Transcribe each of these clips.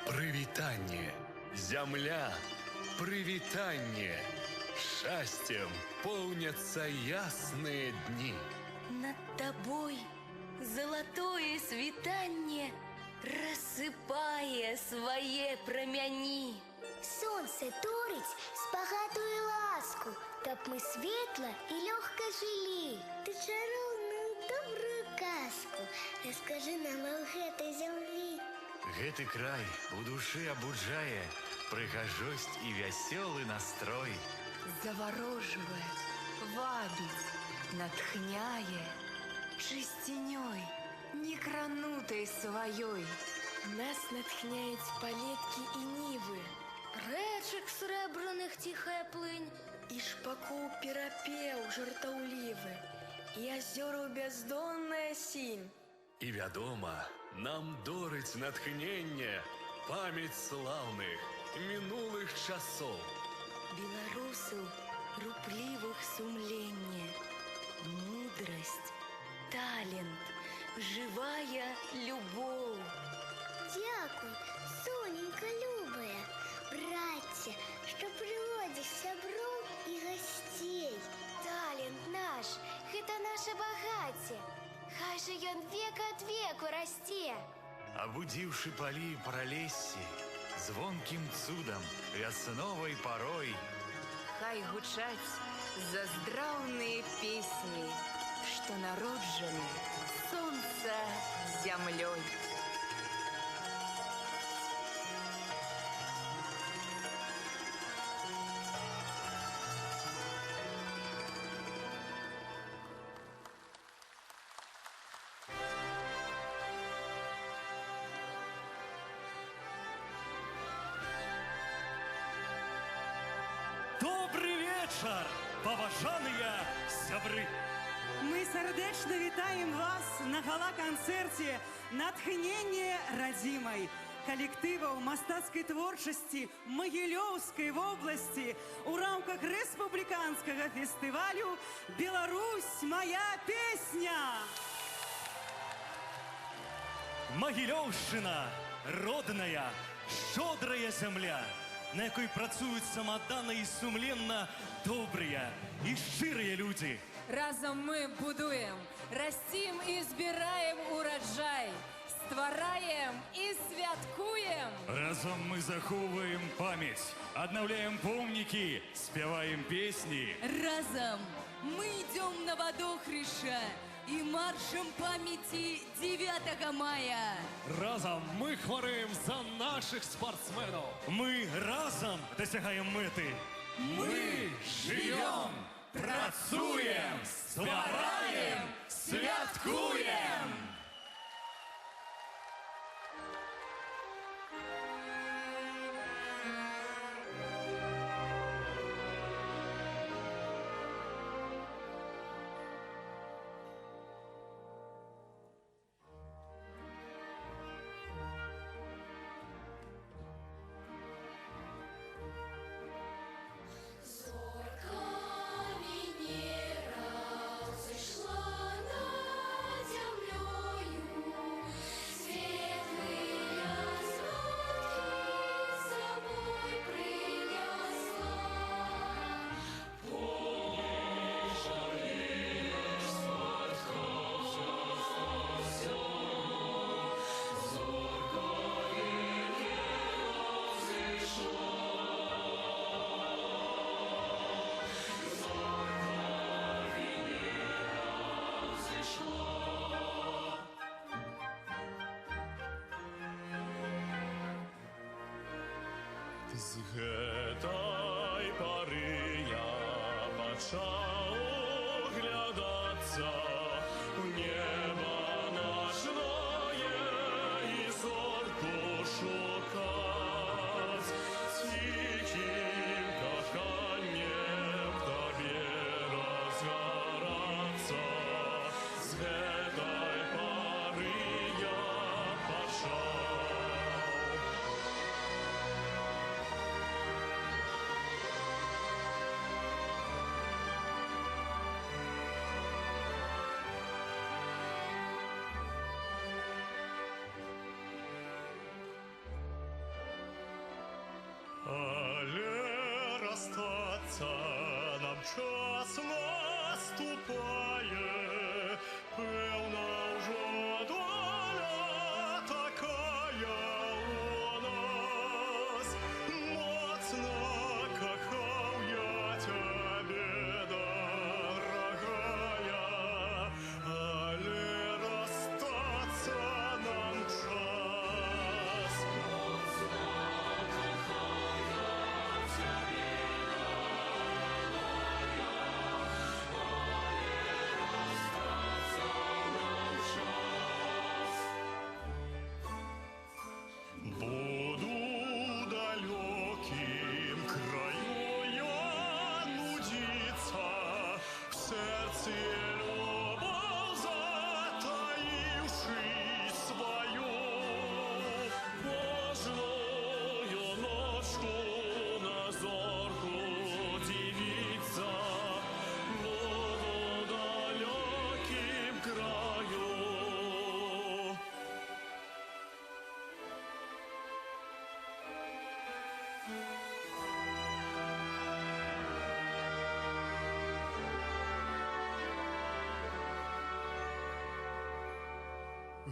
Прывітанне, зямля, прывітанне. Шчасцем поўняцца ясныя дні. Над табой золотое світанне рассыпае свае прамяні. Сонце торыць спагадую ласку, каб мы светла і лёгка жылі. Ты чароўную добрую казку раскажы нам аб гэтай зямлі. Гэты край у душы абуджае прыгажосць і вясёлы настрой. Завороживает, вабит, натхняе чысцінёй, некранутай сваёй. Нас натхняюць палеткі і нівы, Рэчак срэбраных ціхая плынь, і шпакоў перапеў жартаўлівы, і азёраў бяздонная сінь. І вядома, нам дорыць натхненне памяць слаўных мінулых часоў. Беларусаў руплівых сумленне, мудрасць, талент, жывая любоў. Дзякуй, соненька любая, брацце, што прыводзіш сяброў і гасцей. Талент наш, гэта наша багацце. Хай жа ён век ад веку расце. Абудзіўшы палі і пралессі, звонкім цудам вясновай парой. Хай гучаць заздраўныя песні, што народжаны сонца зямлёй. Паважаныя сябры! Мы сардэчна вітаем вас на гала-канцэрце «Натхненне радзімай» калектываў мастацкай творчасці Магілёўскай вобласці у рамках рэспубліканскага фестывалю «Беларусь, моя песня». Магілёўшчына – родная, шчодрая зямля, на якой працуюць самадана і сумленна добрыя і шчырыя людзі. Разам мы будуем, расцім і збіраем ураджай, ствараем і святкуем. Разам мы захоўваем памяць, аднаўляем помнікі, спяваем песні. Разам мы ідём на вадохрышча і маршам памяці 9 мая. Разам мы хварэем за нашых спартсменаў. Мы разам дасягаем мэты. Мы жывём, працуем, ствараем, святкуем! З гэтай пары я пачаў углядацца у неба начное і зорку шукаць. Ціхім каханнем табе разгарацца. З гэтай пары я пачаў. любовь затаивший свою, важную ночку на зорку дивиться буду далеким краю.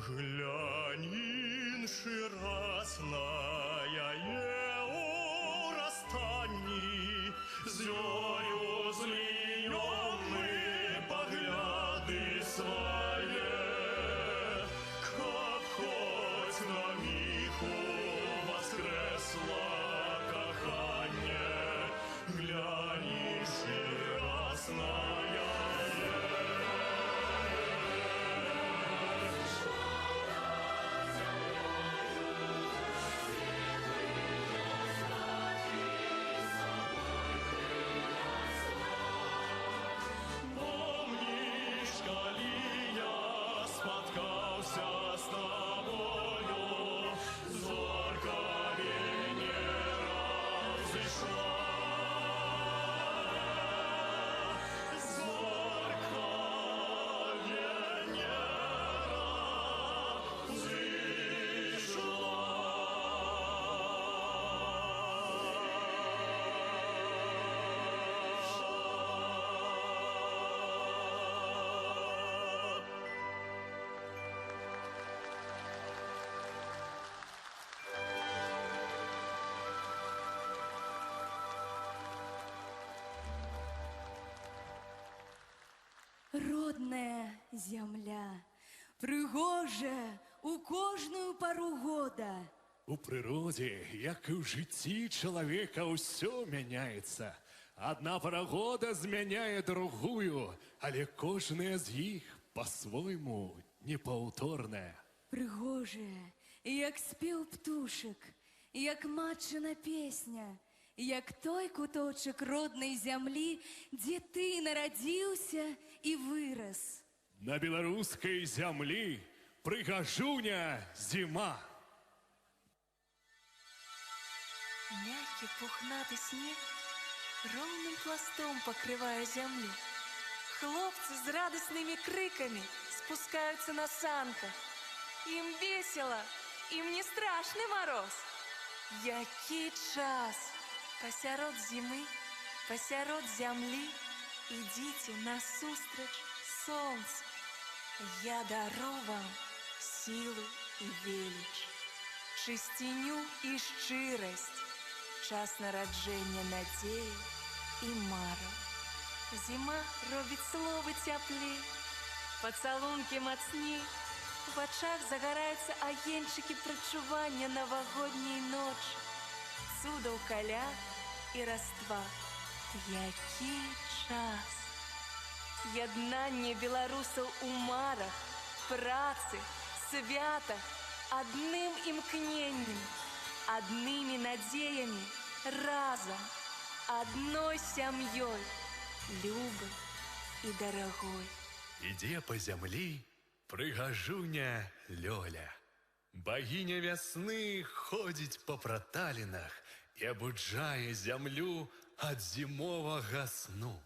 Глянь, інший раз на яе у расстанні, зёю зміёны погляды свае, каб хоць на міху воскресла каханне. Глянь, інший раз на яе. Помніш, калі я спаткаўся з табою, зорка Венера взышла. Зорка Венера взышла. Родная земля, пригожа у кожную пару года. У прыродзе, як і ў жыцці чалавека, ўсё мяняецца. Адна пара года змяняе другую, але кожная з іх па-свойму непаўторная. Пригожая, як спеў птушак, як матчына песня, як той куточак роднай зямлі, дзе ты нарадзіўся і вырас. На беларускай зямлі прыгажуня зіма. Мягкий пухнатый снег ровным пластом покрывая землю. Хлопцы с радостными криками спускаются на санках. Им весело, им не страшный мороз. Який час! Посярод зимы, посярод земли идите насустрач солнцу. Я дару вам силу и велич, чистиню и шчырость, час нараджэння надзеі і мараў. Зіма робіць словы цяплей, пацалункі мацней, у вачах загараюцца агеньчыкі прачування навагодняй ночы, цудаў каляд і раства. Які час! Яднанне беларусаў у марах, працы, святах, адным імкненнем, аднымі надзеямі, разам, адной сям'ёй, любай і дарагой. Ідзе па зямлі прыгажуня Лёля. Багіня вясны ходзіць па праталінах і абуджае зямлю ад зімовага сну.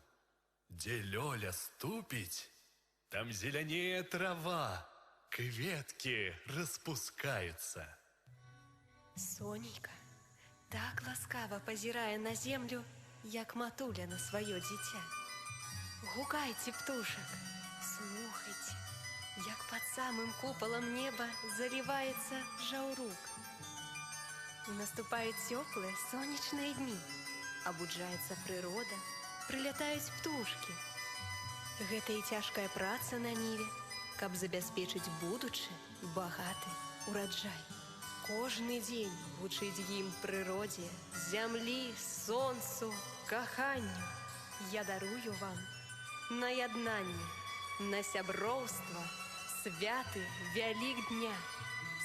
Дзе Лёля ступіць, там зелянее трава, кветкі распускаюцца. Сонейка так ласкава пазірае на землю, як матуля на сваё дзіця. Гукайце, птушак, слухайце, як пад самым купалам неба заліваецца жаўрук. І наступаюць цёплыя сонечныя дні, абуджаецца прырода, прылятаюць птушкі. Гэта і цяжкая праца на ніве, каб забяспечыць будучы багаты ураджай. Кожны дзень гучыць гімн прыродзе, зямлі, сонцу, каханню. Я дарую вам на яднанне, на сяброўства, святы вялік дня,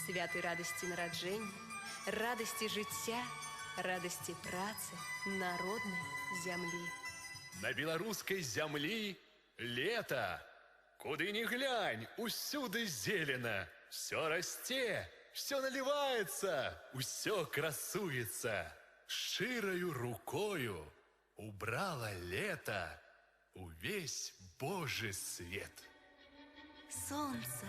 святы радасці нараджэння, радасці жыцця, радасці працы народнай зямлі. На беларускай зямлі Лето! Куды ни глянь, усюды зелено. Все расте, все наливается, усё красуется. Широю рукою убрало лето увесь Божий свет. Сонце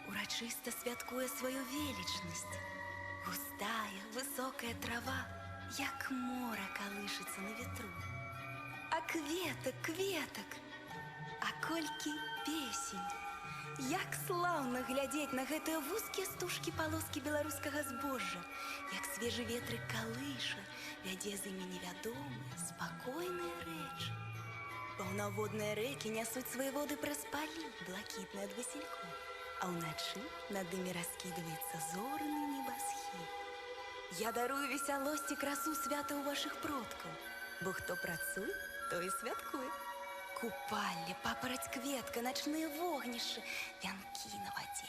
урачыста святкуе сваю велічнасць. Густая, высокая трава, як мора калышыцца на ветру. А кветак, а колькі песень. Як слаўна глядзець на гэтыя вузкія стужкі палоскі беларускага збожжа, як свежы ветрык калыша, вядзе з імі невядомыя, спакойныя рэчы. Паўнаводныя рэкі нясуць свае воды праз палі, блакітныя ад васількоў, а ўначы над імі раскідваецца зорны небасхіл. Я дарую весялосць і красу свята ў вашых продкаў, бо хто працуе, той і святкуе. Купальня, папараць кветка, начныя вогнішчы, вянкі на вадзе.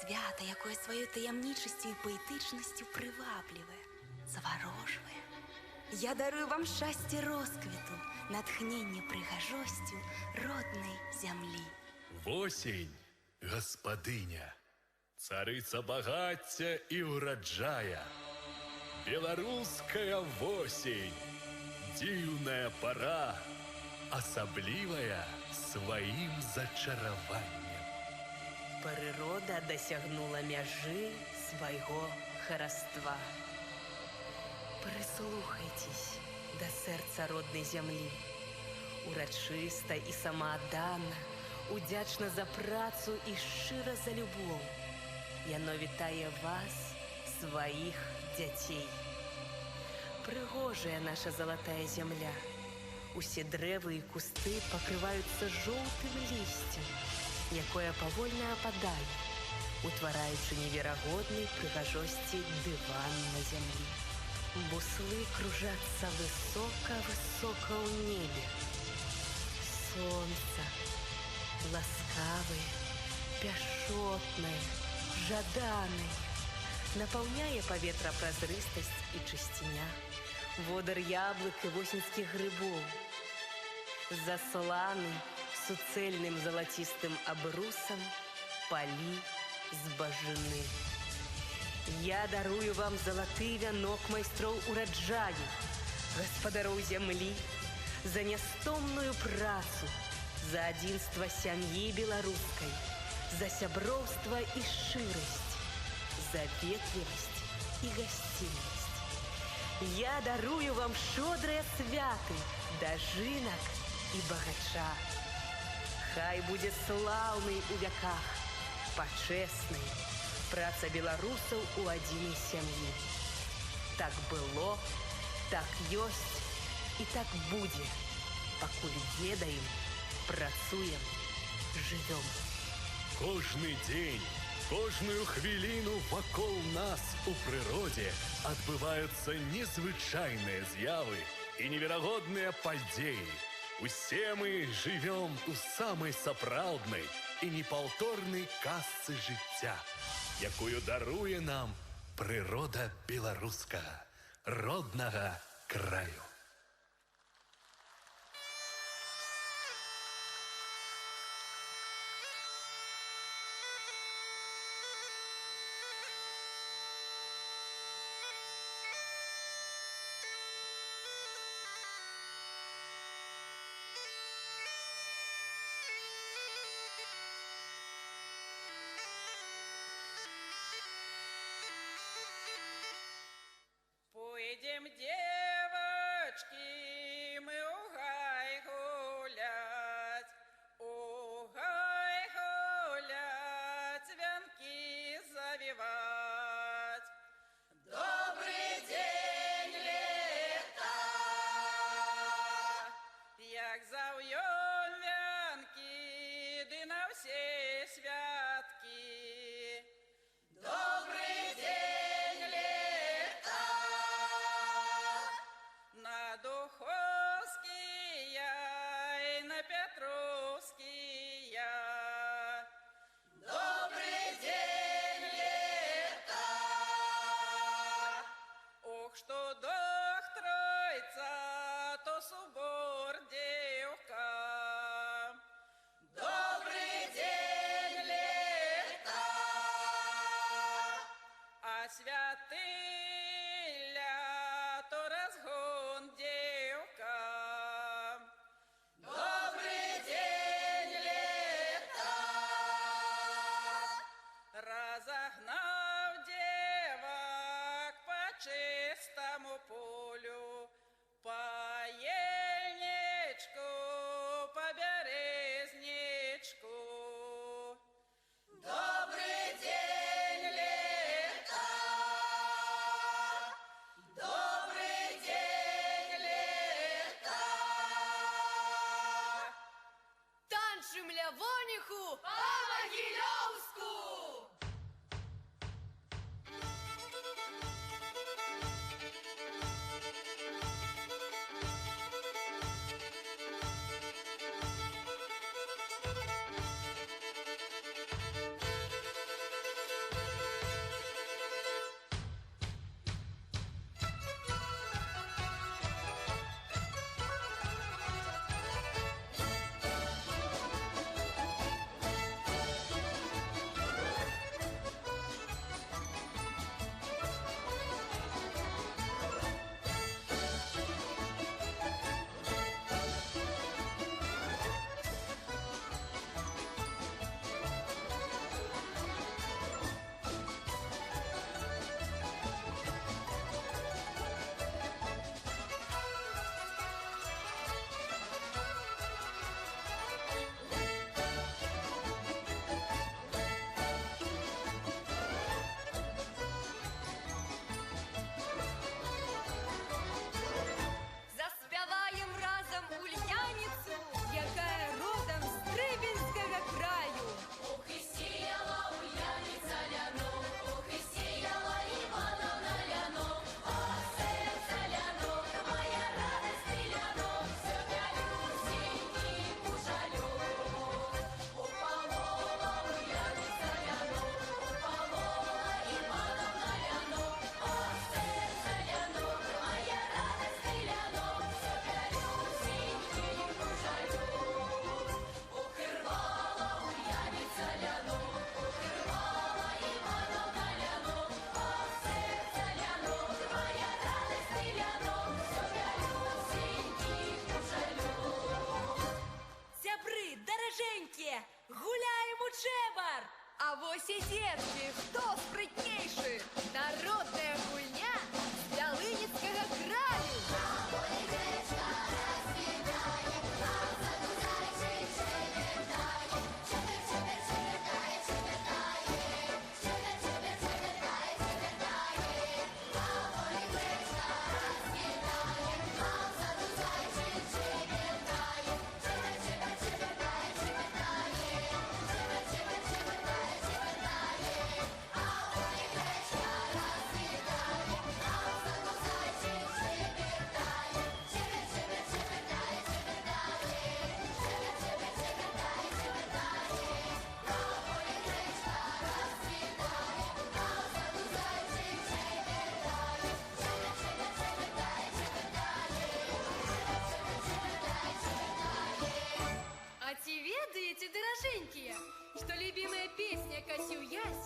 Свята, якое сваёй таямнічасцю і паэтычнасцю прываблівае, заварожвае. Я дарую вам шчасце росквіту, натхненне прыгажосцю роднай зямлі. Восень, гаспадыня, царыца багацця і ўраджая. Беларуская восень, дзіўная пара, асаблівая сваім зачараваннем. Прырода дасягнула мяжы свайго хараства. Прыслухайцесь да сэрца роднай зямлі. Урачыста і самааддана, удзячна за працу і шчыра за любоў. Яно вітае вас, сваіх дзяцей. Прыгожая наша залатая зямля. Усе дрэвы і кусты пакрываюцца жоўтым лісцем, якое павольна ападае, утвараючы неверагоднай прыгажосці дыван на зямлі. Буслы кружацца высока-высока ў небе. Сонца, ласкавае, пяшотнае, жаданае, напаўняе паветра празрыстасць і чысціня, водар яблык і восеньскіх грыбоў. Засланы суцэльным залацістым абрусам палі збажыны. Я дарую вам залаты вянок майстроў ураджаю, гаспадароў зямлі, за нястомную працу, за адзінства сям'і беларускай, за сяброўства і шчырасць, за ветлівасць і гасціннасць. Я дарую вам шчодрыя святы, дажынак і багача. Хай будзе слаўнай у вяках, пачэснай праца беларусаў у адзінай сям'і. Так было, так ёсць і так будзе, пакуль ведаем, працуем, жывём. Кожны дзень, кожную хвіліну вакол нас у прыродзе адбываюцца незвычайныя з'явы і неверагодныя падзеі. Усе мы жывём у самай сапраўднай і непаўторнай казцы жыцця, якую даруе нам прырода беларускага, роднага краю. Пойдем, девочки, мы у гай гулять, венки завивать. Добрый день, лето, як завьем венки, ды на все святки. Добрый день, лето, на Духовские и на Петровские. Добрый день, лето. Ох, что дохтроица, то собор девка. По-могилевску! Заспяваем разом Ульяницу, якая родом з Трибінського краю. Ох, і сіяла Ульяниця ляно, ох, і сіяла Івановна ляно, а серце ляно, моя радость і ляно, все Люсіньки пожалю. Упалола Ульяниця ляно, упалола Івановна ляно, а серце ляно, моя радость і ляно, все Люсіньки пожалю. Ох, і рвала Ульяниця ляно, ох, і рвала Івановна ляно, а серце ляно, моя радость і ляно, все Люсіньки пожалю. Сябри, дороженькі, гуляем у Чебар! А вось і детки, хто спритнейший? Народная гульня з Ялиніцького краю! А ті ведаете, дороженькие, что любимая песня «Косю-ясь»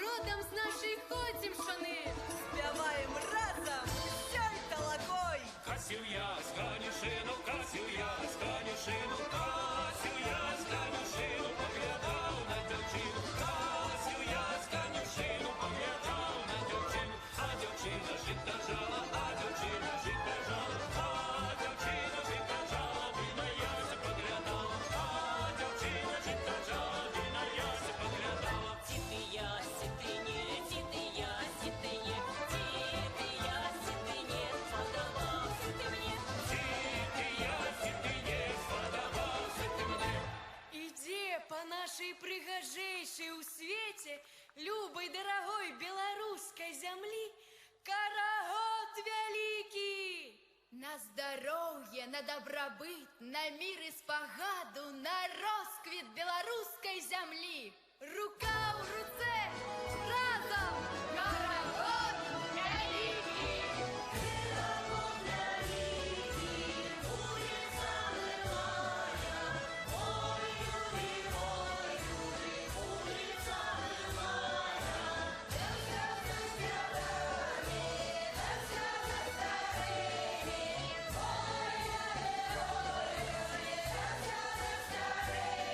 родом с нашей Хотимшаны. Спеваем разом, всей толокой. Косю-ясь, конюшину, Косю-ясь, конюшину, Косю-ясь, конюшину, поглядав на дівчину. Косю-ясь, конюшину, поглядав на дівчину. А дівчина жита жала, а дівчина жита жала, а дівчина жита жала, ти на ясі поглядала. А дівчина жита жала, ти на ясі поглядала. Титы ясь, титы не, титы ясь, титы не, титы ясь, титы не, подавался ты мне. Ти ясі, ти не, сподобався ти мне. Иди по нашей пригожейшей у свете, любой, дорогой белорусской земли, карагод великий! На здоровье, на добробыт, на мир и спогаду, на розквіт белорусской земли! Рука в руце, разом! Карагод великий! Карагод великий, улица Милая, ой, Юрий, улица Милая. Вся старыми, вся старыми, ой, ой, ой, вся старыми.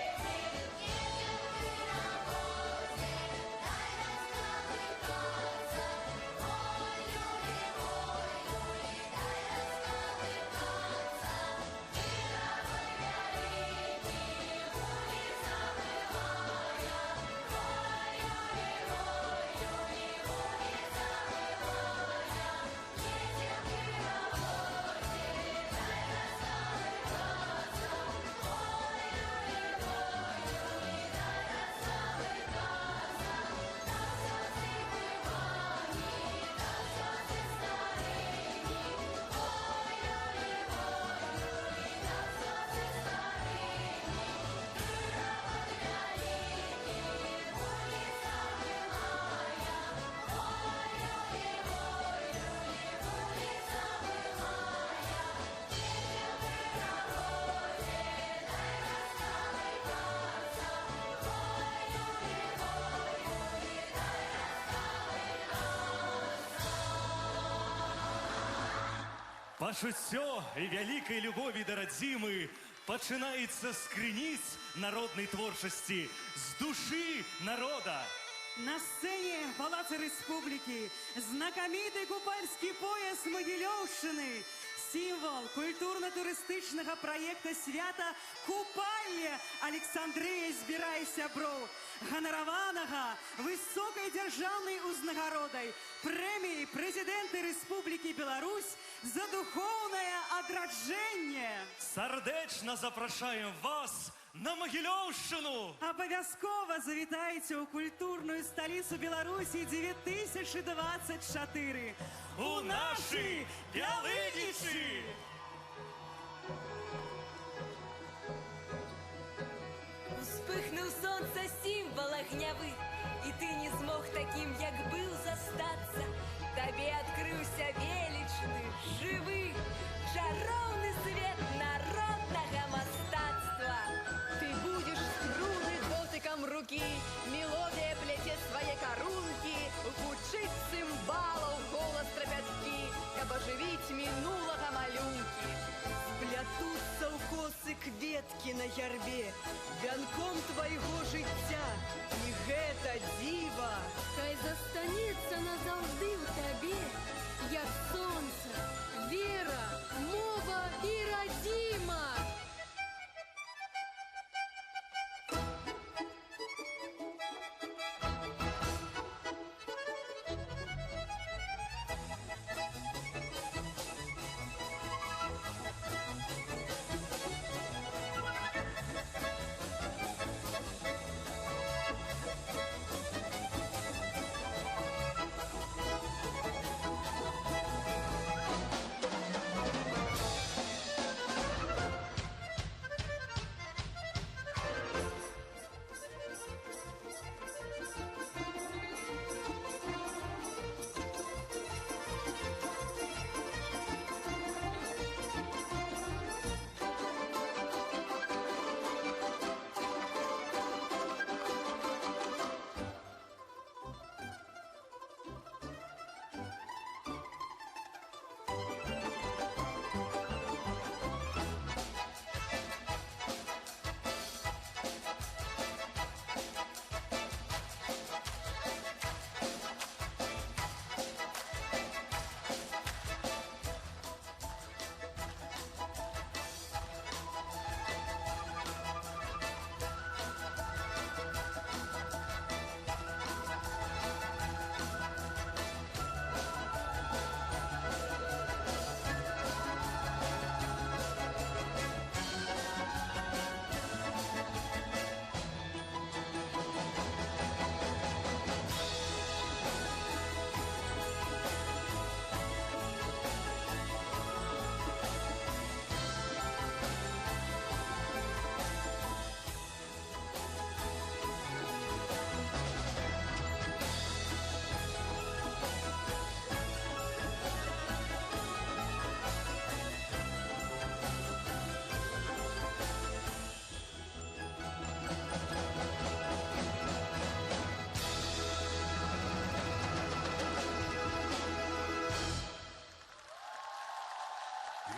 Пачуццё і вялікай любові да радзімы пачынаецца з крыніц народнай творчасці, з душы народа. На сцене Палаца Республики знакомитый купальский пояс Могилевщины, символ культурно-туристичного проекта свята «Купальня» Александрия збирай сяброў, ганараванага высокай дзяржаўнай узнагародай прэміі прэзідэнта Республики Беларусь за духовное адраджэнне. Сардэчна запрашаем вас на Могилевщину! Абавязкова завітайце ў культурную сталіцу Беларусі 2024 у нашы Ялынічы! Успыхнуў сонца сімвол агнявы, і ты не змог такім, як быў, застацца. Табе адкрыўся велічны, жывы, чароўны свет народнага мастацтва. Ты будешь струны дотыкам рукі, мелодія пляце свае карункі, гучыць цымбалаў голас трапяткі, каб ажывіць мінулага малюнкі. Плятуцца ў косы кветкі на гярбе, вянком твайго жыцця, і гэта дзіва. Хай застанецца назаўжды ў табе, як сонца, вера, мова і радзіма.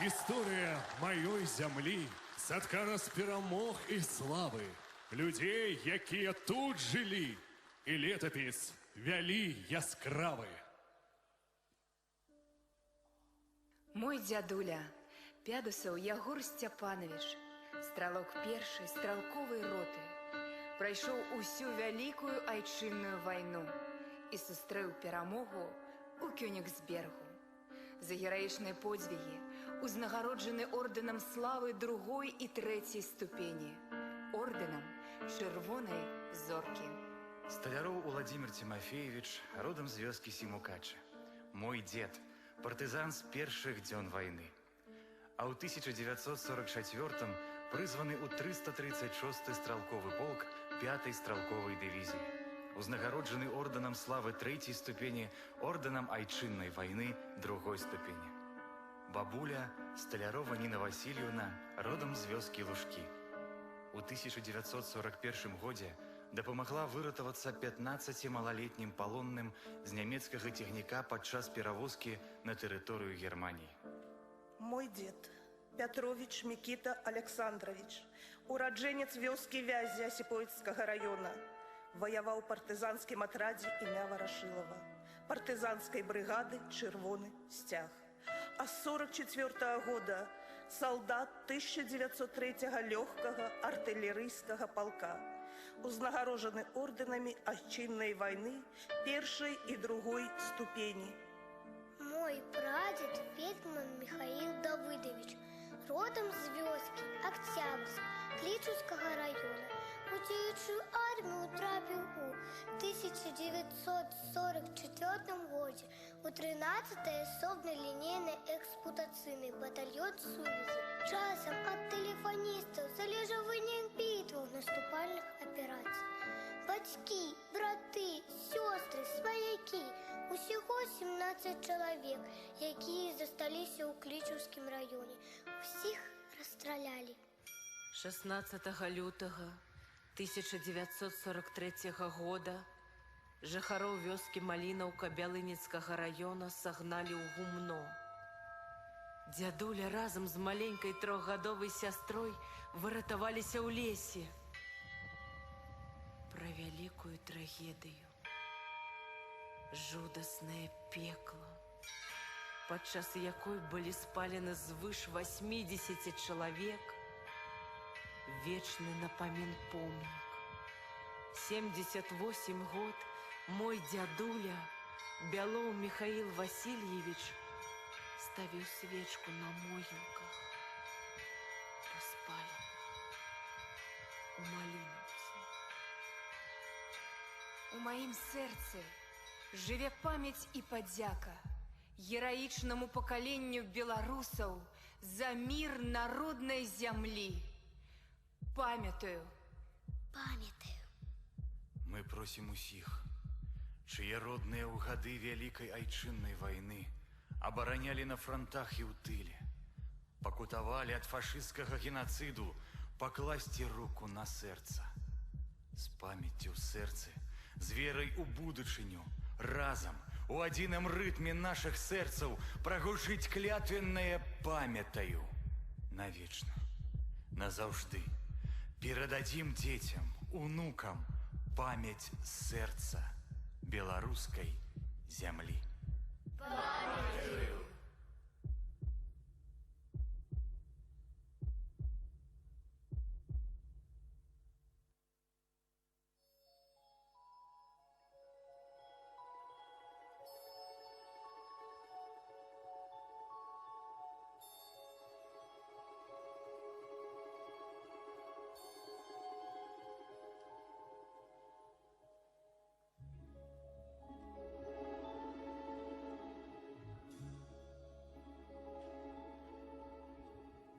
Гісторыя маёй зямлі саткана з перамог і славы, людзей, якія тут жылі, і летапіс вялі яскравы. Мой дзядуля, Пядусаў Ягор Сцяпанович, стралок першай стралковай роты, прайшоў усю вялікую айчынную вайну і сустрэў перамогу у Кёнігсбергу. За гераічныя подзвігі узнагароджаны ордэнам славы 2-й і 3-й ступені, ордэнам Чырвонай зоркі. Столяроў Уладзімір Тимофеевич родам з вёскі Сімукачы. Мой дзед, партызан з першых дзён вайны. А ў 1944-м прызваны ў 336-й стралковы полк 5-й стралковай дывізіі. Узнагароджаны ордэнам славы 3-й ступені, ордэнам айчыннай вайны 2-й ступені. Бабуля Столярова Ніна Васильевна родам з вёскі Лужкі. У 1941 годзе дапамагла выратавацца 15 малалетнім палонным з нямецкага цягніка падчас перавозкі на тэрыторыю Германіі. Мой дед, Пятрович Микита Александрович, урадженец вёскі Вязі Осіпоўскага района, ваяваў у партызанскім атрадзе імя Варашылава, партызанскай брыгады «Чырвоны сцяг». А з 44-го года солдат 1903-го лёгкага артылерыйскага полка, узнагароджаны орденамі айчыннай вайны першай і другой ступені. Мой прадед Фельдман Михаил Давыдович, родом з вёскі Октябрьск Клічаўскага района. У дзеючую армію трапіў у 1944 годзе у 13-й асобна-лінейны эксплуатацыйны батальён сувязі. Часам ад тэлефаністаў залежаў вынік бітваў наступальных аперацый. Бацькі, браты, сёстры, сваякі, усяго 17 чалавек, якія засталіся ў Клічаўскім раёне. Усіх расстралялі. 16 лютага 1943 года жыхароў вёскі Малінаўка Бялыніцкага района сагналі ў гумно. Дзядуля разам з маленькай трохгадовай сястрой выратаваліся ў лесе. Пра вялікую трагедыю, жудаснае пекла, падчас якой былі спалены звыш 80 чалавек, вечны напамін помнік. 78 год мой дзядуля Бялоў Михаил Васильевич ставіў свечку на могілках паспаленых у Малінаўцы. У маім сэрцы жыве памяць і падзяка гераічнаму пакаленню беларусаў за мір народнай зямлі. Памятаю. Памятаю. Мы просім усіх, чые родныя ў гады вялікай айчыннай вайны абаранялі на фронтах і ў тыле, пакутавалі ад фашысцкага генацыду, пакласці руку на сэрца. З памяццю ў сэрцы, з верай у будучыню, разам, у адзіным рытме нашых сэрцаў прагучыць клятвеннае «памятаю» навечна, назаўжды. Перададзім дзецям, унукам памяць сэрца беларускай зямлі. Памятаю!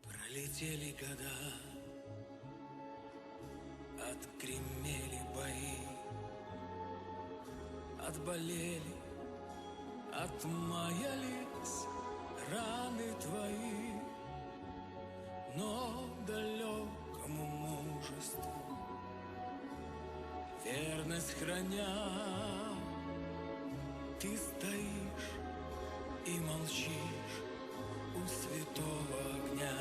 Пролетели года, отгремели бои, отболели, отмаялись раны твои, но далекому мужеству верность храня, ты стоишь и молчишь у святого огня.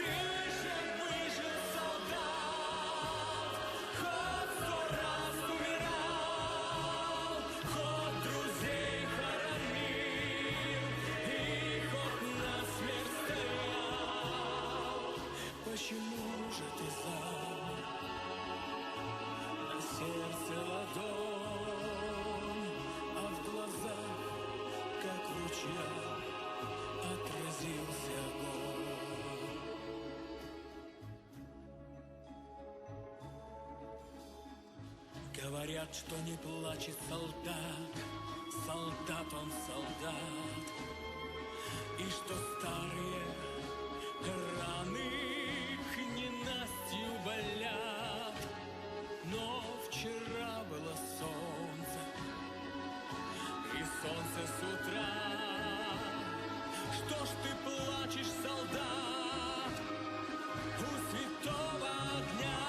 Ты же выжил, солдат, хоть 100 раз умирал, хоть друзей хоронил и хоть насмерть стрелял. Почему же ты замер? На сердце ладонь, а в глазах, как в ручьях, отразился огонь. Говорят, что не плачет солдат, солдат он солдат, и что старые раны к ненастью болят. Но вчера было солнце, и солнце с утра. Что ж ты плачешь, солдат, у святого огня?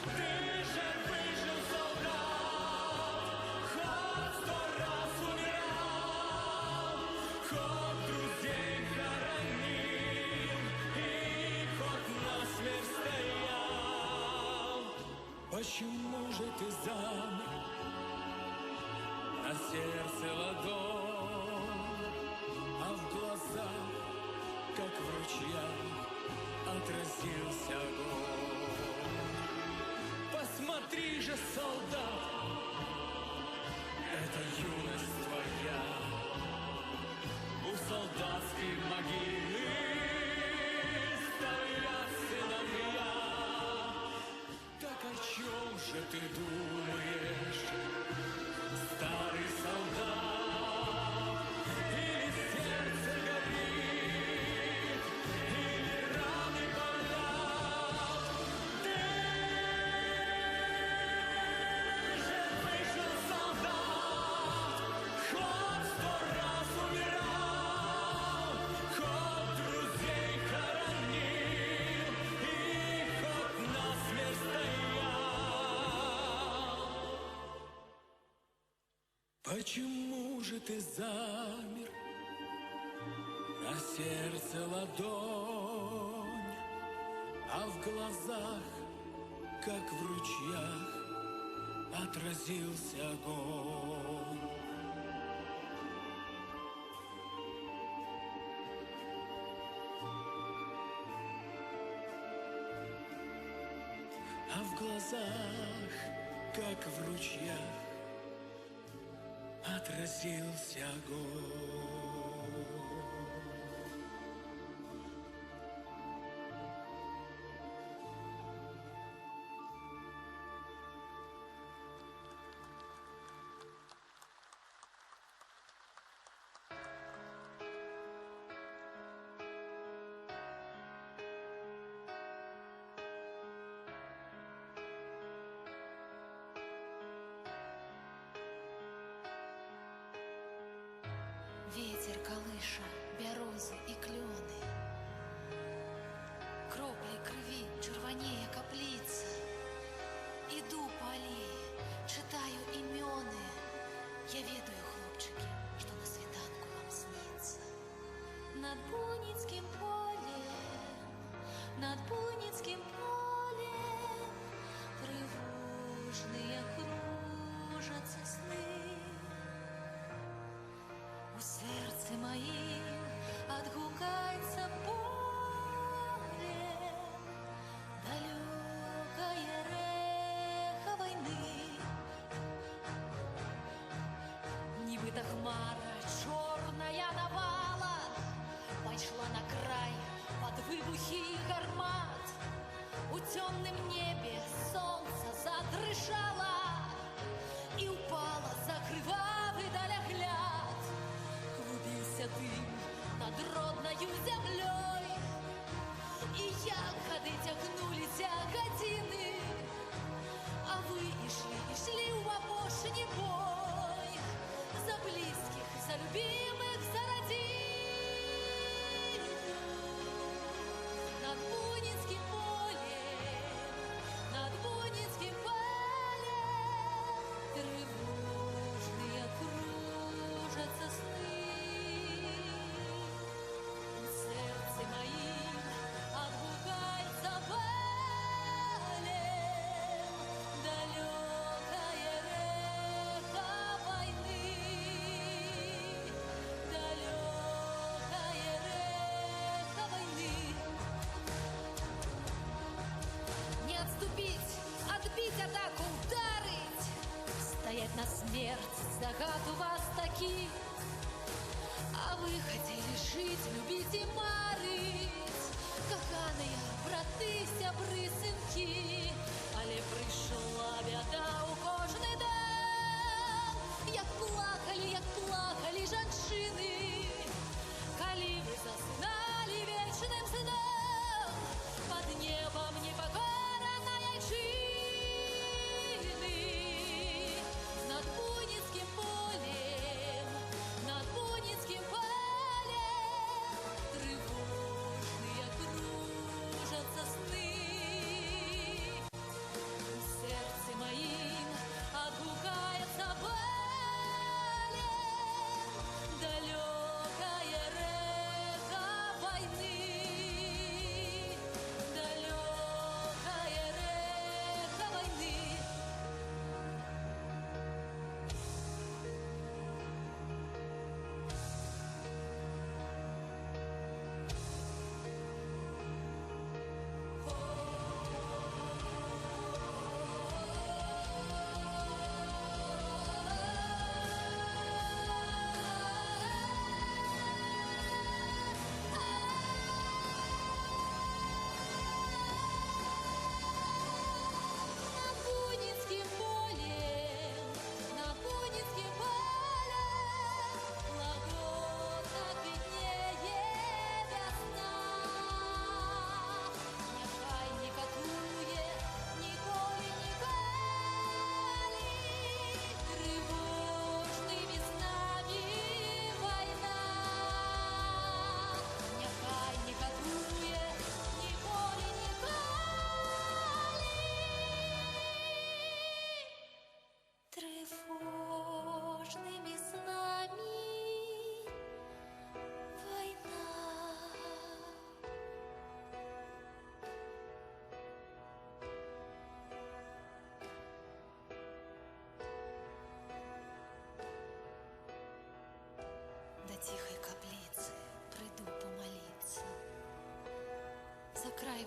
Ты же выжил, солдат, хоть 100 раз умирал, хоть Почему же ты замер? На сердце ладонь, а в глазах, как в ручьях, отразился огонь. Посмотри же, солдат, это юность твоя. У солдатской могилы стоят сыновья. Так о чем же ты думаешь, старый солдат? Или сердце горит, или раны болят? Ты же вышел, солдат, хоть 100 раз умирал, хоть друзей хоронил и хоть насмерть стоял. Почему же ты замер? На сердце ладонь, а в глазах, как в ручьях, отразился огонь. А в глазах, как в ручьях, отразился огонь. Ветер колыша бярозу і клёны, кроплей крыві чырванее капліца. Іду па алеі, чытаю імёны. Я ведаю, хлопчыкі, што на світанку вам сніцца. Над буніцкім полем, над буніцкім полем трывожныя кружацца сны. У сердце моим отгукается поле, далекое эхо войны. Нібито хмара чорная навала пайшла на край под выбухи гармат. У темном небе солнце задрыжало и упало за кривавый далягляд. Клубился дым над родною землей, и ягоды тягнулись годины. А вы и шли у опошни бой за близких, за любимых, за родину. Над Буницким полем, над Буницким полем тревожные кружатся сны. В сердце моим отгукается полем далекое эхо войны, далекое эхо войны. Не отступить, отбить атаку, ударить, стоять на смерть, загад у вас такие. А вы хотели жить, любить и марить, коханые браты, сябры, сынки. Але прийшла бяда у кожний дом. Як плакали жанчыны, калі вы заснали вечным сном под небом непокорной айчины. Над Буницким полем, над Буницким полем тревожные кружатся сны.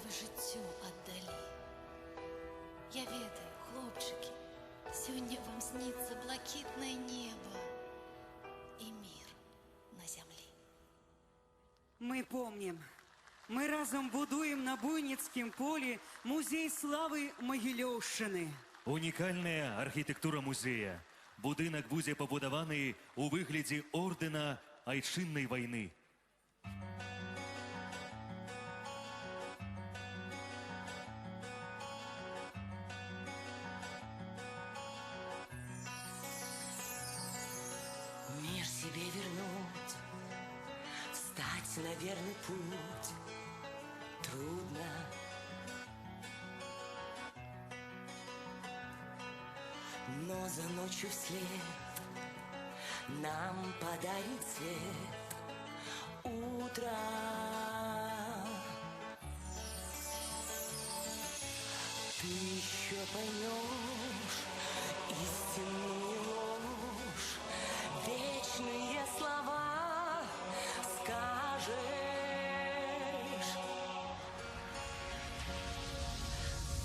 вы жыццё аддалі. Я ведаю, хлопчыкі, сёння вам снится блакітнае неба и мир на зямлі. Мы помним. Мы разом будуем на Буйніцкім полі музей славы Магілёўшчыны. Унікальная архітэктура музея. Будынак будзе пабудаваны ў выглядзе ордэна айчыннай вайны. Мир себе вернуть, встать на верный путь трудно. Но за ночью вслед нам подарит свет утро. Ты еще поймешь истинную ложь, вечные слова скажешь.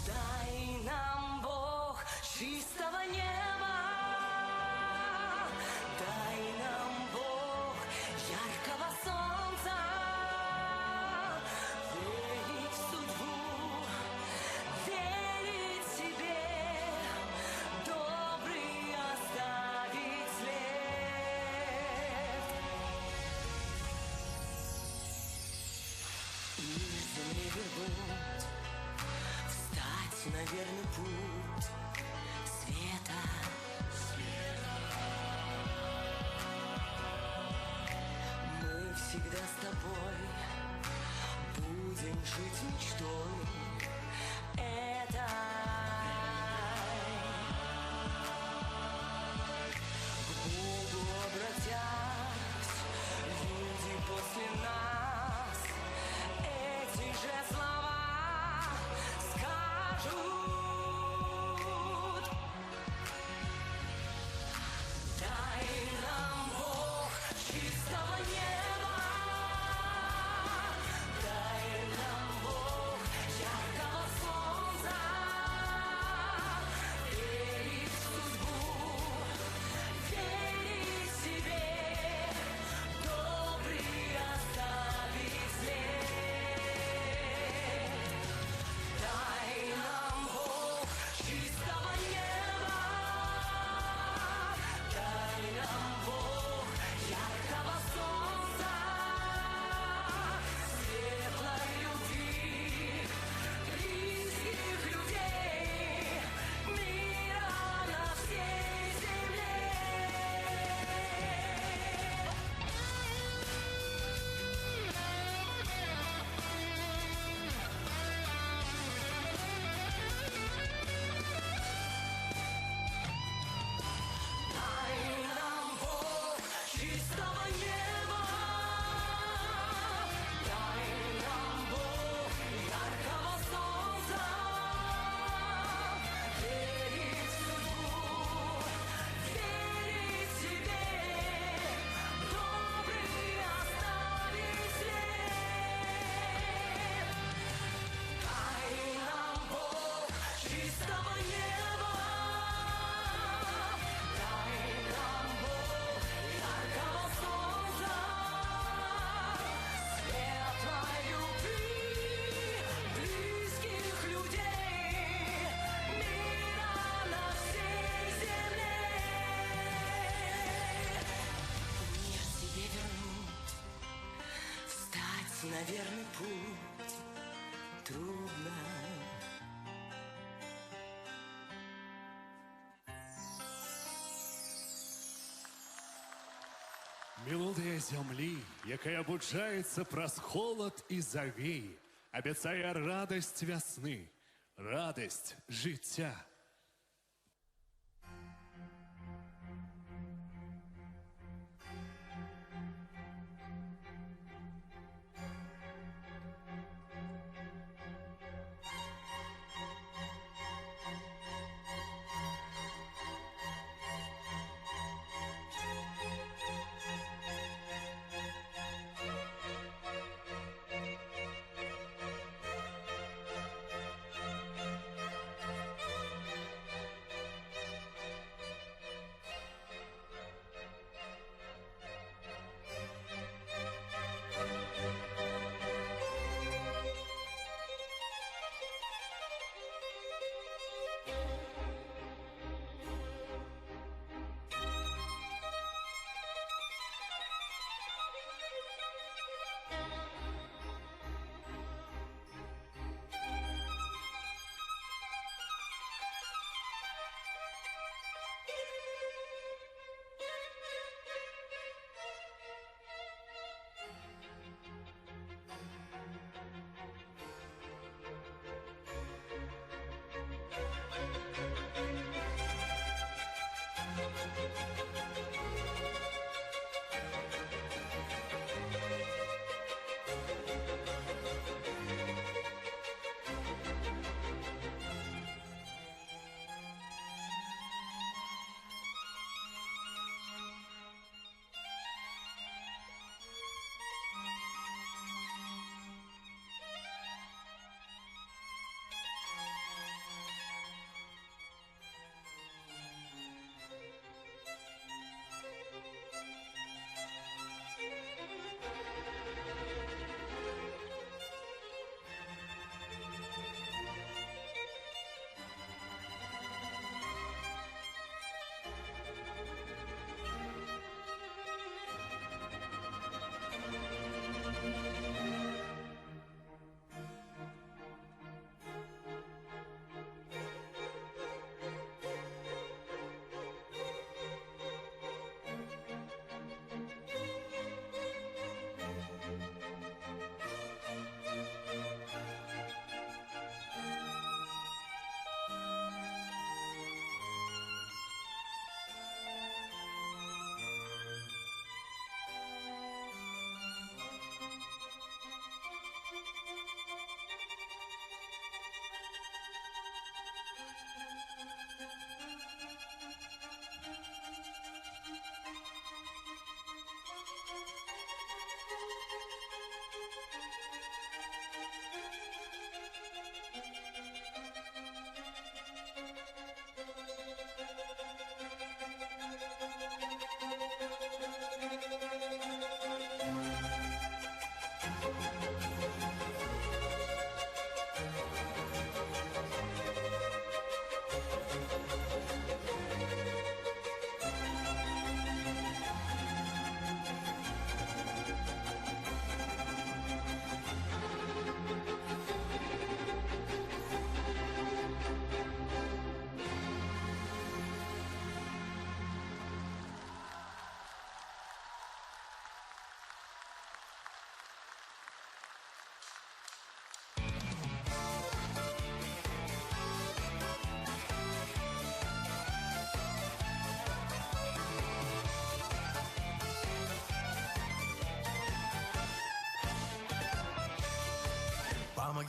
Дай нам, Бог, чистого неба, дай нам, Бог, яркого солнца, верить в судьбу, верить себе, добрый оставить след. Мир земле вернуть, встать на верный путь света. Мы всегда с тобой будем жить мечтой этой. К Богу обратясь, люди после нас эти же слова скажут. Дай нам, Бог, чистого неба, дай нам, Бог, яркого солнца, верить в судьбу, верить себе, добрый оставить след. Дай нам, Бог, чистого неба, дай нам, Бог, яркого солнца, светлой любви, близких людей, мира на всей земле. Дай нам, Бог, чистого неба, дай нам, Бог, яркого солнца, верить в судьбу, верить себе, добрый оставить след. Дай нам, Бог, чистого неба, дай нам, Бог, яркого солнца, светлой любви, близких людей, мира на всей земле. Мир себе вернуть, встать на верный путь трудно. Мелодія зямлі, якая буджаецца праз холад і завеі, абяцае радасць вясны, радасць жыцця.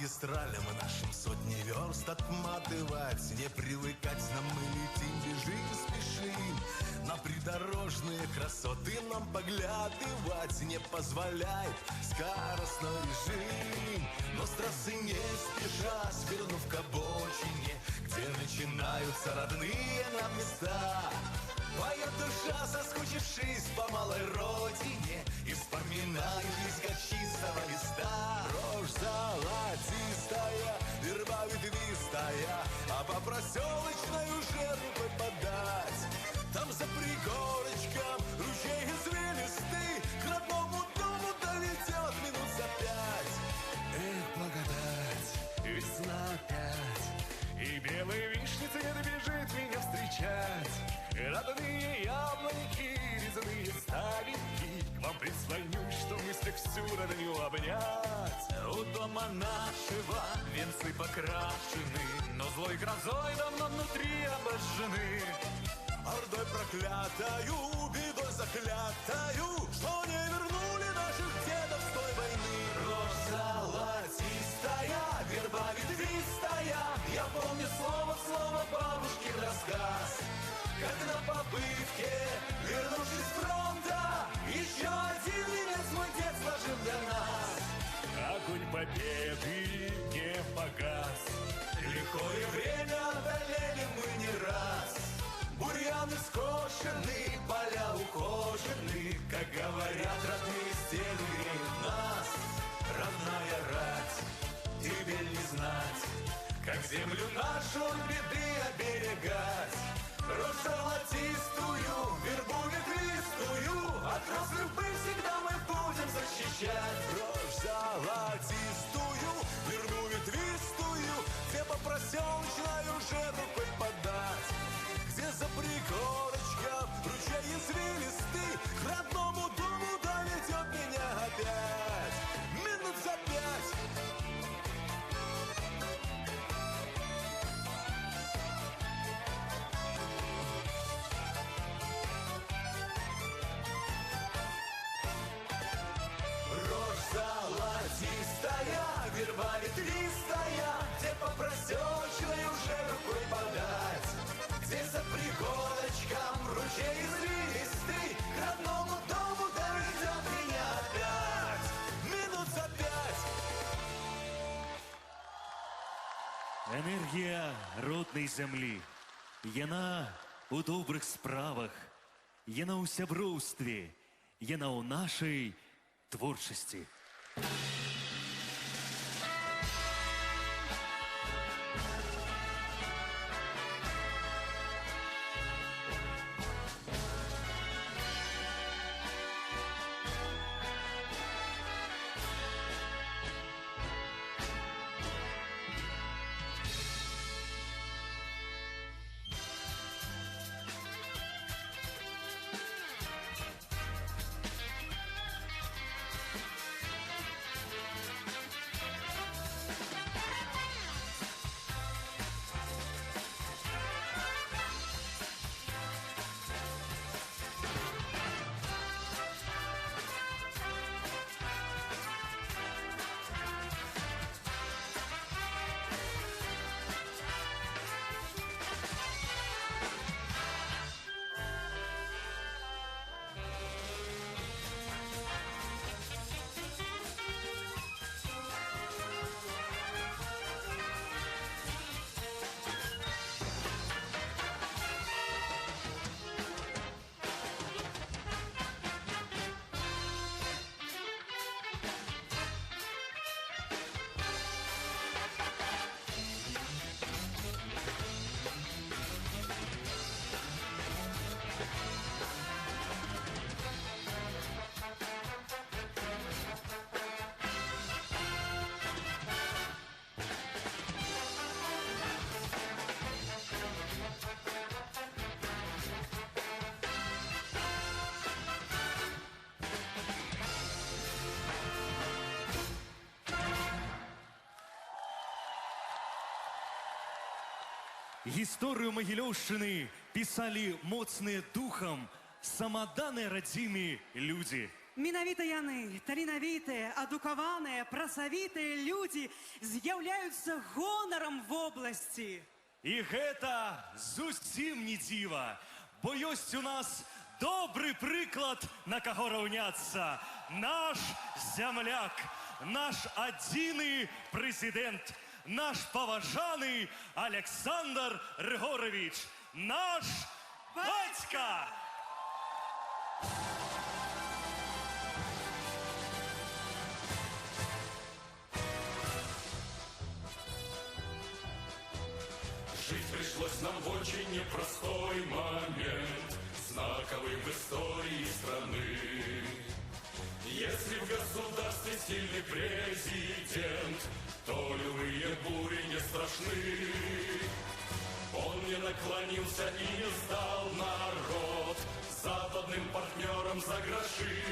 магистралям нашим сотни верст отматывать. Не привыкать нам, мы летим, бежим, спешим. На придорожные красоты нам поглядывать не позволяет скоростной режим. Но с трассы не спеша, свернув к обочине, где начинаются родные нам места, поет душа, соскучившись по малой родине, и вспоминает жизнь как чистого листа. Рожь золотистая, верба ветвистая, а по проселочной уже рукой подать. Там за пригорочком ручей извилистый, к родному дому долетет минут за 5. Эх, благодать, весна опять, и белые вишницы не добежит меня встречать. Родные яблоньки, резаные ставеньки, к вам прислонюсь, что в мыслях всю родню обнять. У дома нашего венцы покрашены, но злой грозой давно внутри обожжены. Ордой проклятою, бедой заклятою, что не вернули наших дедов с той войны. Рожь золотистая, верба ветвистая, я помню слово в слово бабушкин рассказ. Как на побывке, вернувшись с фронта, еще один венец мой дед сложил для нас. Огонь победы не погас, лихое время одолели мы не раз. Бурьяны скошены, поля ухожены, как говорят, родные стены греют нас. Родная рать, тебе не знать, как землю нашу от беды оберегать. Рожь золотистую, вербу ветвистую, от рослых пыль всегда мы будем защищать. Рожь золотистую, вербу ветвистую, где по проселочной уже рукой подать. Где за пригорочком ручей извилистый, к родному дому долетет меня опять. Минут за 5. Золотистая, верба ветвистая, где по проселочной уже рукой подать. Где за пригорочком ручей извилистый, к родному дому доведет меня опять. Минут за 5. Енергія родної землі. Яна у добрих справах, яна у сяброўстві, яна у нашій творчості. Гісторыю Магілёўшчыны пісалі моцныя духам самаданыя радзімі людзі. Менавіта яны, таленавітыя, адукаваныя, працавітыя людзі з'яўляюцца гонарам вобласці. І гэта зусім не дзіва, бо ёсць у нас добры прыклад, на каго раўняцца. Наш зямляк, наш адзіны прэзідэнт, наш паважаны Александр Рыгорович, наш бацька! Жить пришлось нам в очень непростой момент, знаковый в истории страны. Если в государстве сильный президент, то любые бури не страшны. Он не наклонился и не сдал народ западным партнерам за гроши.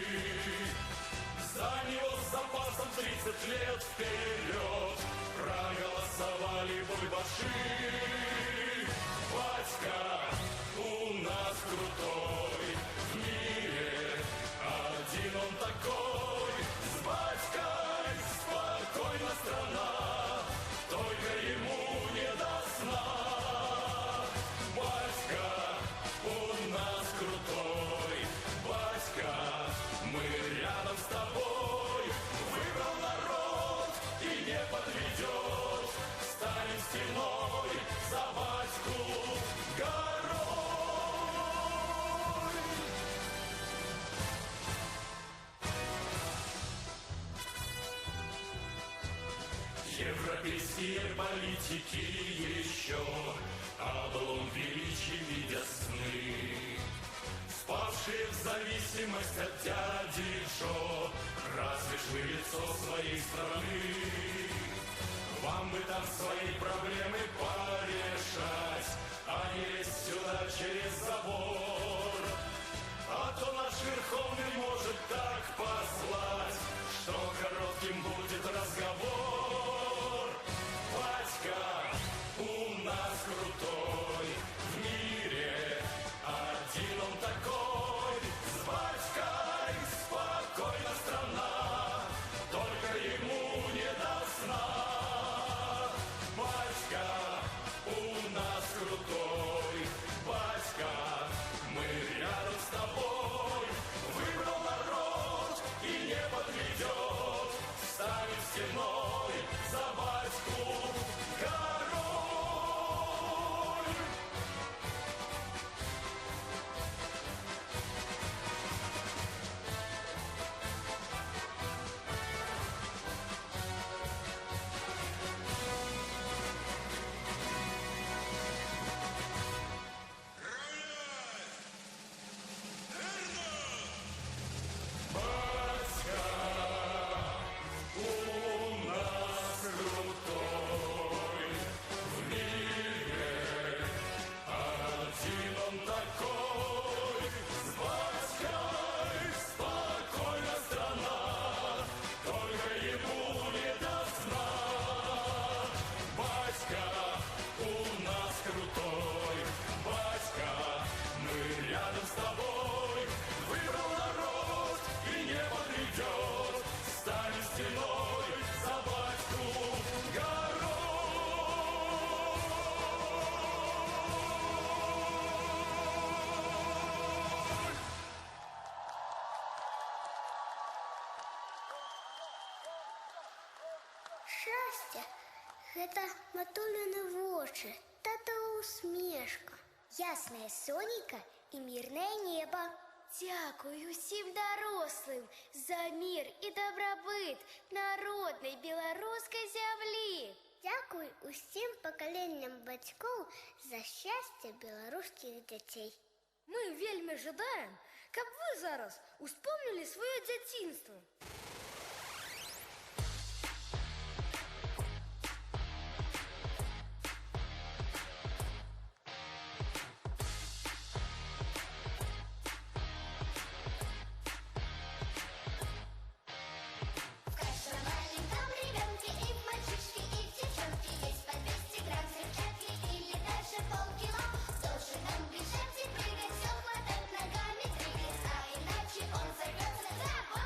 За него с запасом 30 лет вперед проголосовали бульбаши. Батька у нас крутой, в мире один он такой. С батькой спокойна страна, только ему не до сна. Батька у нас крутой, батька, мы рядом с тобой. Выбрал народ и не подведет, станем стеной за батьку горой. Европейские политики еще облом величия видят сны. Впавшие в зависимость от дяди Джо, разве ж вы лицо своей страны? Вам бы там свои проблемы порешать, а не лезть сюда через забор. А то наш Верховный может так послать, что коротким будет разговор. Батька у нас крутой, в мире один он такой. С батькой спокойна страна, только ему не до сна. Батька у нас крутой, батька, мы рядом с тобой. Выбрал народ и не подведет, станет стеной за батьку горой. Шчасце – гэта матуляны вочы, татова усмешка, яснае сонейка і мірнае неба. Дзякуй усім дарослым за мір і дабрабыт народнай беларускай зямлі. Дзякуй усім пакаленням бацькоў за шчасце беларускіх дзяцей. Мы вельмі жадаем, каб вы зараз успомнілі сваё дзяцінства. Прыгать, все хватать ногами, двигать, а иначе он сорвется.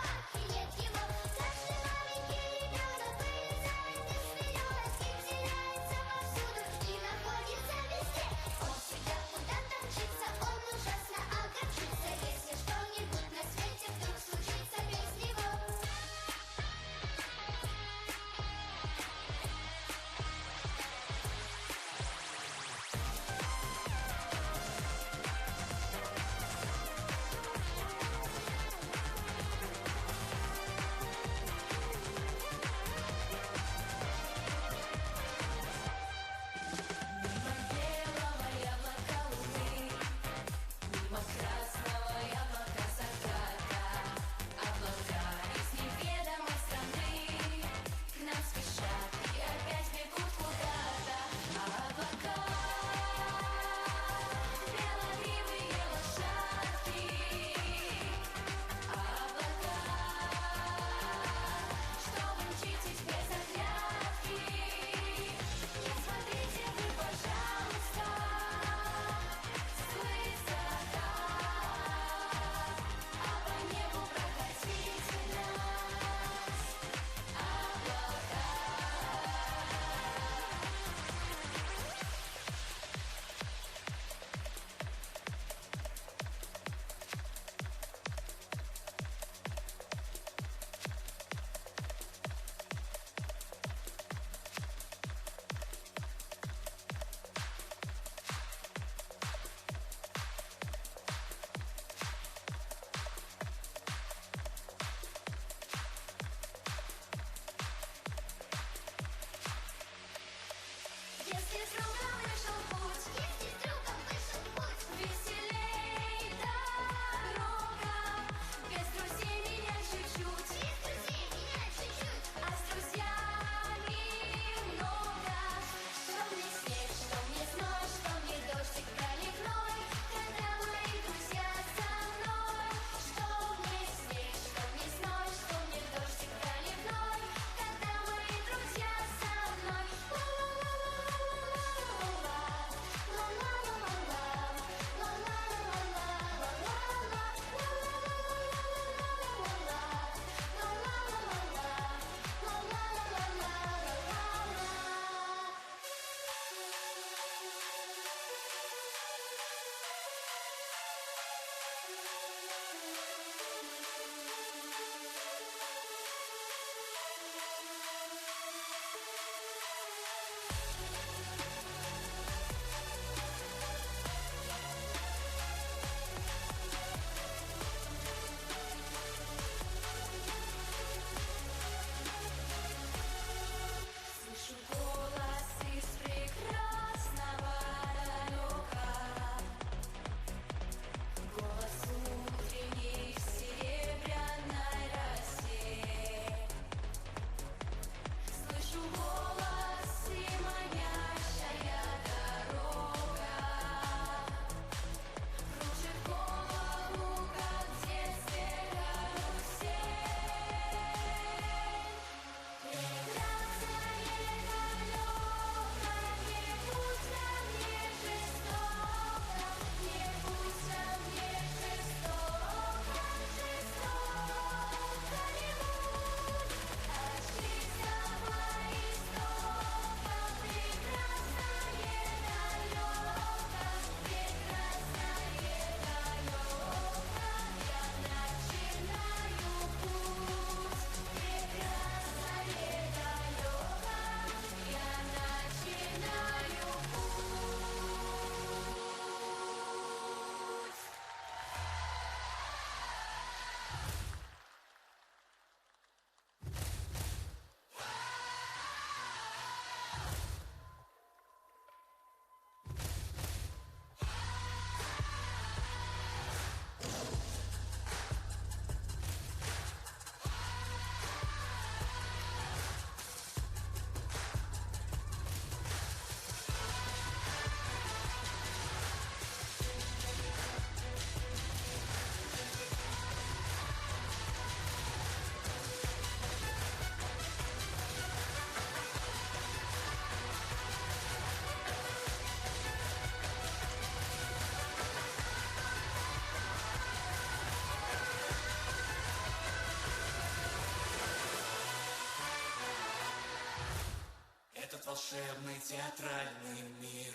волшебный театральный мир.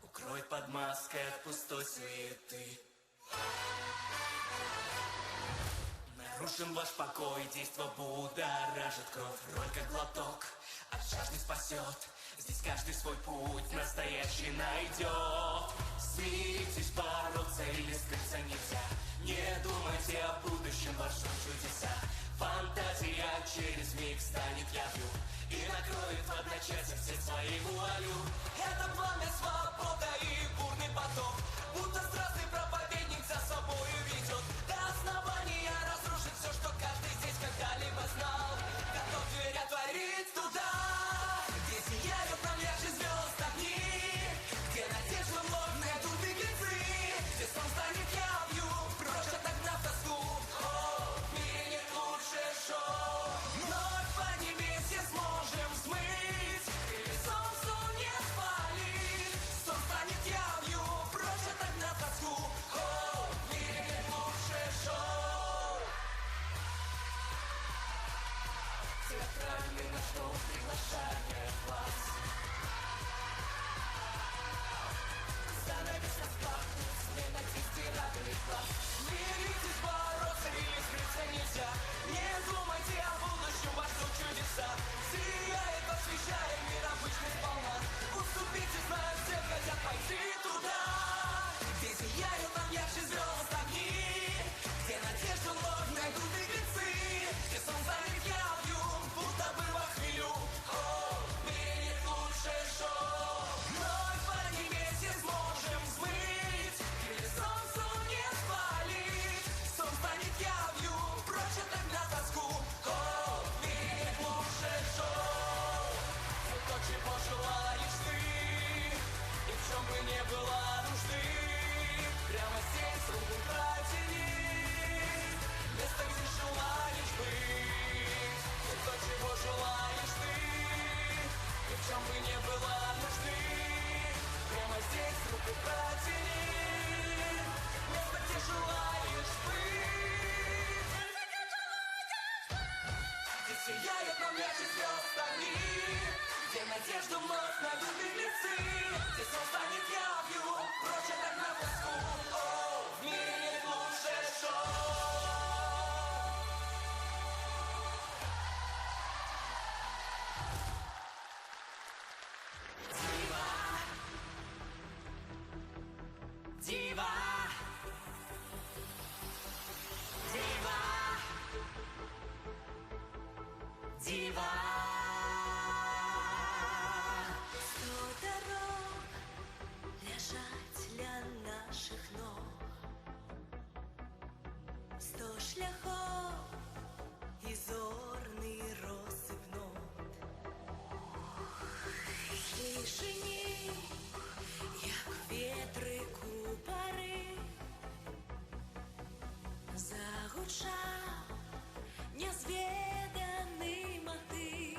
Укрой под маской от пустой суеты. Нарушен ваш покой, действо будоражит кровь. Роль как глоток, от жажды спасет. Здесь каждый свой путь настоящий найдет. Смиритесь, бороться или скрыться нельзя. Не думайте о будущем, вас ждут чудеса. Фантазия через миг станет явью и накроет в одночасье все свои вуалью. Это пламя, свобода и бурный поток, будто страстный проповедник за собой ведет. До основания разрушит все, что каждый здесь когда-либо знал. Готов дверь отворить туда, где сияют нам ярче звезд огни, где надежда вновь найдут беглецы, где сон станет явью, прочь отогнав тоску. О, в мире нет лучше шоу. Вновь поднимемся, сможем взмыть, или солнцу не спалить. Сон станет явью, прочь отогнав тоску. О, в мире нет лучше шоу. Театральный наш дом приглашает вас. Занавес распахнут, смена действий радует вас. Смиритесь, бороться или скрыться нельзя. Не думайте о будущем, вас ждут чудеса. Сияет, освещая мир обычный сполна. Уступите, знают, все хотят пойти туда, где сияют нам ярче звезд огни, где надежду вновь найдут беглецы, где сон станет явью, будто бы во хмелю. О, в мире нет лучше шоу. Вновь поднимемся, сможем взмыть, или солнцу не спалить. Сон станет явью, прочь отогнав тоску. О, в мире нет лучше шоу. Все то, чего желаешь ты, и в чем бы не было нужды, прямо здесь, руку протяни, место, где желаешь быть. Все то, чего желаешь ты, и в чем бы не было нужды, прямо здесь, руку протяни, место, где желаешь быть. Где сияет нам ярче звезд огни, где надежду вновь найдут беглецы, где сон станет явью, прочь отогнав тоску. О, в мире нет лучше шоу. Дива, дива, дива, дива. 100 дорог лежать для наших ног, 100 шляхов і зорний розсип нот. В тишині, як вітрику пари, загучав незвіданий мотив.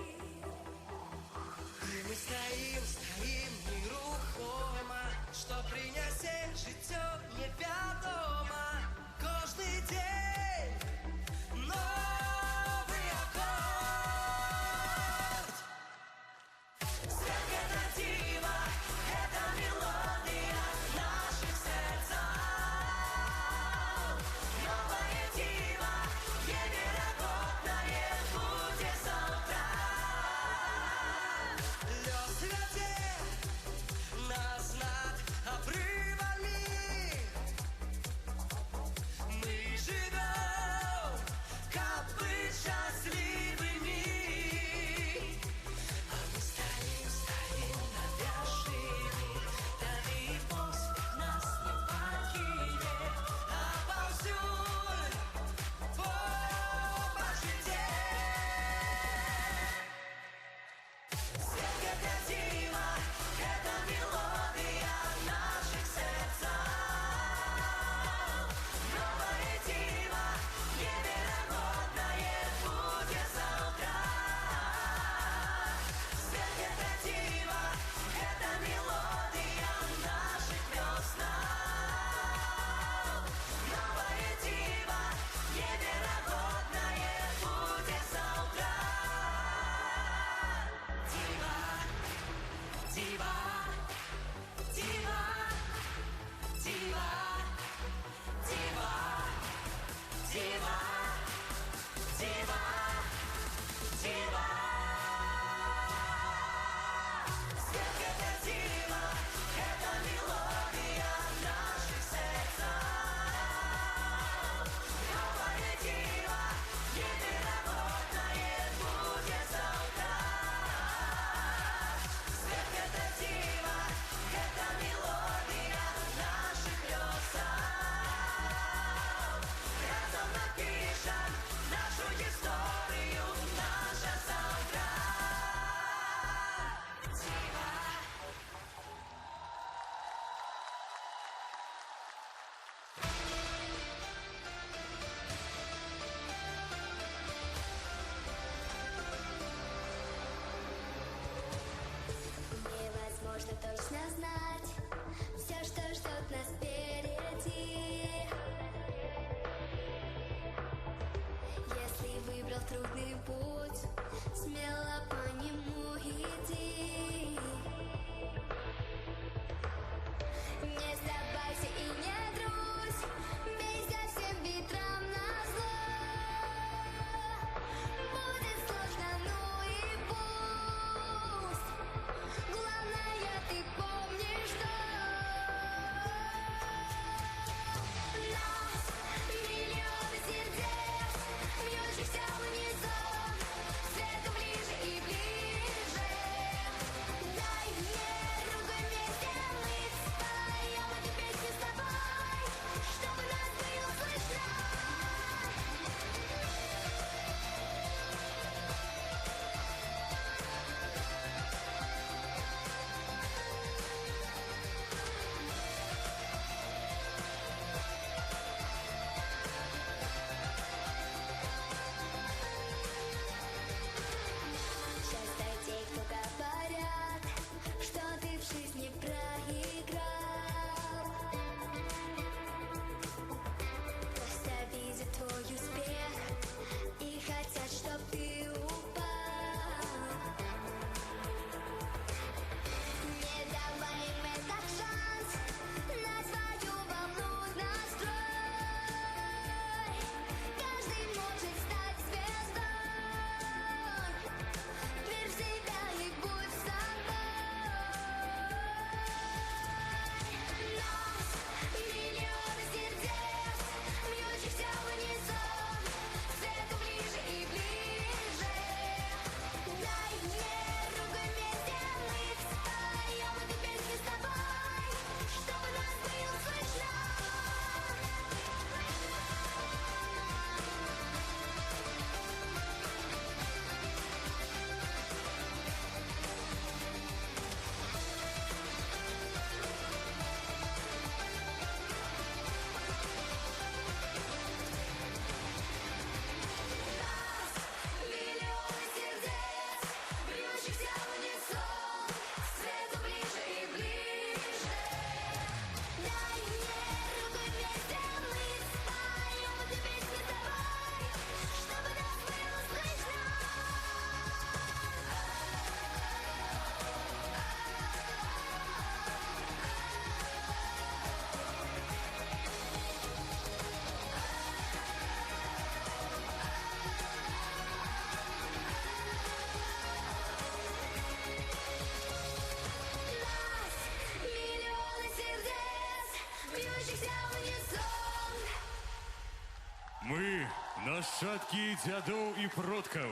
Нашадкі дзядоў і продкаў.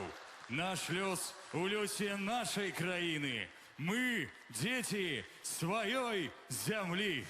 Наш лёс у лёсе нашай краіны. Мы дзеці сваёй зямлі.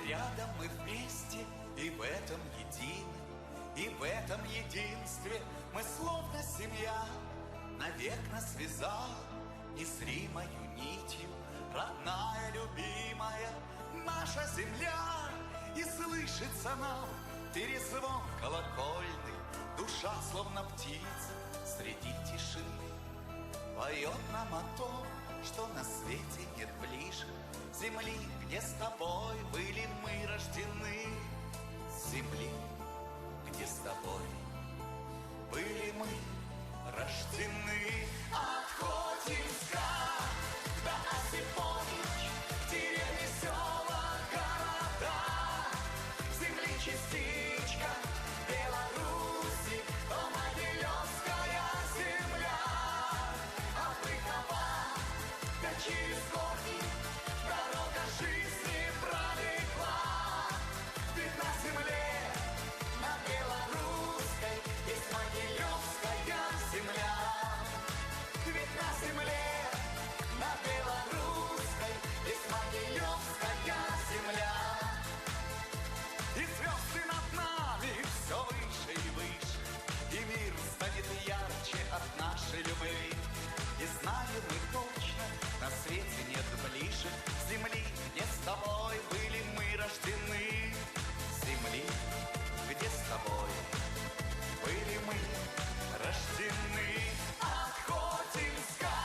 Рядом мы вместе, и в этом едины, и в этом единстве мы словно семья. Навек нас связала незримою нитью родная, любимая наша земля. И слышится нам перезвон колокольный, душа словно птица среди тишины поет нам о том, что на свете нет ближе земли, где с тобой были мы рождены. Земли, где с тобой были мы рождены. Отходим с до Осипович, деревни, села, города, земли частичка Беларуси, то Могилевская земля. А Быкова, да через горки дорога жизни пролегла. тобой были мы рождены, земли, где с тобой были мы рождены. От Хотинска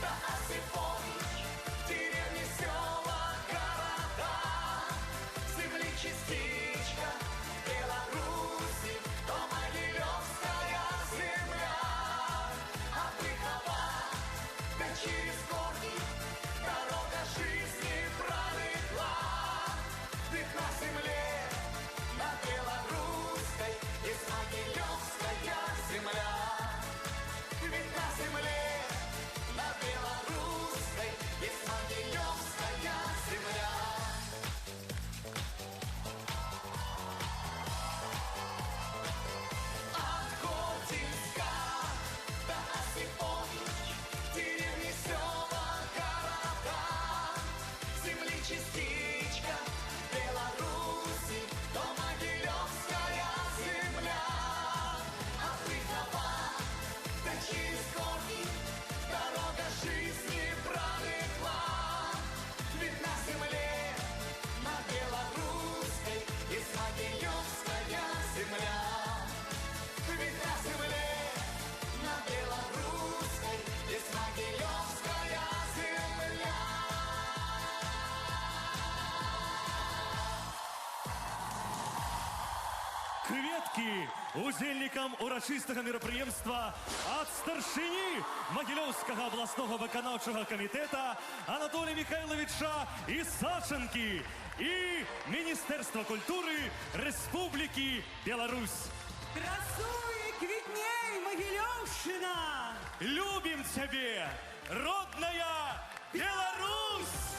до Осипович, деревни, села, города, земли частичка Беларуси, то Могилевская земля. От Рыкова до через горки дорога жизни пролегла. Ведь на земле, на белорусской, есть Могилевская земля. Ведь на земле, на белорусской, есть Могилевская земля. От Хотинска до Осипович, деревни, села, города, земли частичка Беларуси, то Могилевская земля. От Рыкова до через горки дорога жизни пролегла. Ведь на земле, на белорусской, есть Могилевская земля. Ведь на земле, на белорусской, есть Могилевская земля. Кветкі удзельнікам урачыстага мерапрыемства ад старшыні Магілёўскага абласнога выканаўчага камітэта Анатолія Михайловича Ісаченкі і Міністэрства культуры Рэспублікі Беларусь. Красуй и квітней, Могилевщина! Любім цябе, родная Беларусь!